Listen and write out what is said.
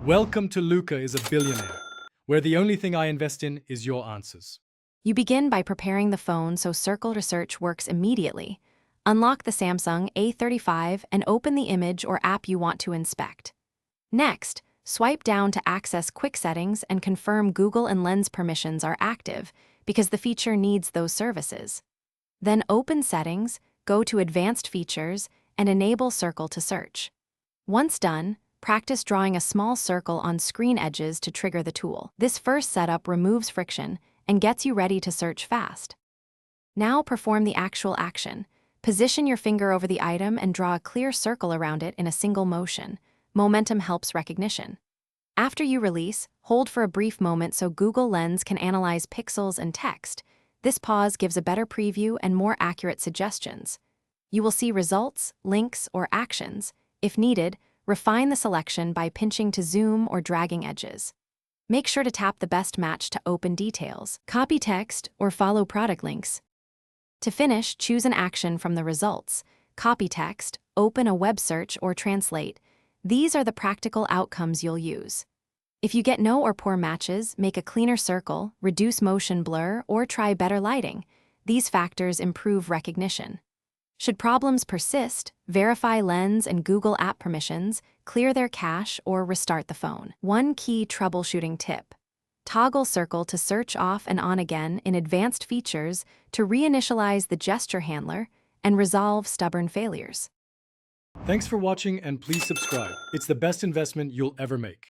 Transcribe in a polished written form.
Welcome to Luca is a Billionaire, where the only thing I invest in is your answers. You begin by preparing the phone so Circle to Search works immediately. Unlock the Samsung A35 and open the image or app you want to inspect. Next, swipe down to access quick settings and confirm Google and Lens permissions are active because the feature needs those services. Then open Settings, go to Advanced Features, and enable Circle to Search. Once done, practice drawing a small circle on screen edges to trigger the tool. This first setup removes friction and gets you ready to search fast. Now perform the actual action. Position your finger over the item and draw a clear circle around it in a single motion. Momentum helps recognition. After you release, hold for a brief moment so Google Lens can analyze pixels and text. This pause gives a better preview and more accurate suggestions. You will see results, links, or actions. If needed, refine the selection by pinching to zoom or dragging edges. Make sure to tap the best match to open details, copy text, or follow product links. To finish, choose an action from the results. Copy text, open a web search, or translate. These are the practical outcomes you'll use. If you get no or poor matches, make a cleaner circle, reduce motion blur, or try better lighting. These factors improve recognition. Should problems persist, verify Lens and Google app permissions, clear their cache, or restart the phone. One key troubleshooting tip: toggle Circle to Search off and on again in Advanced Features to reinitialize the gesture handler and resolve stubborn failures. Thanks for watching and please subscribe. It's the best investment you'll ever make.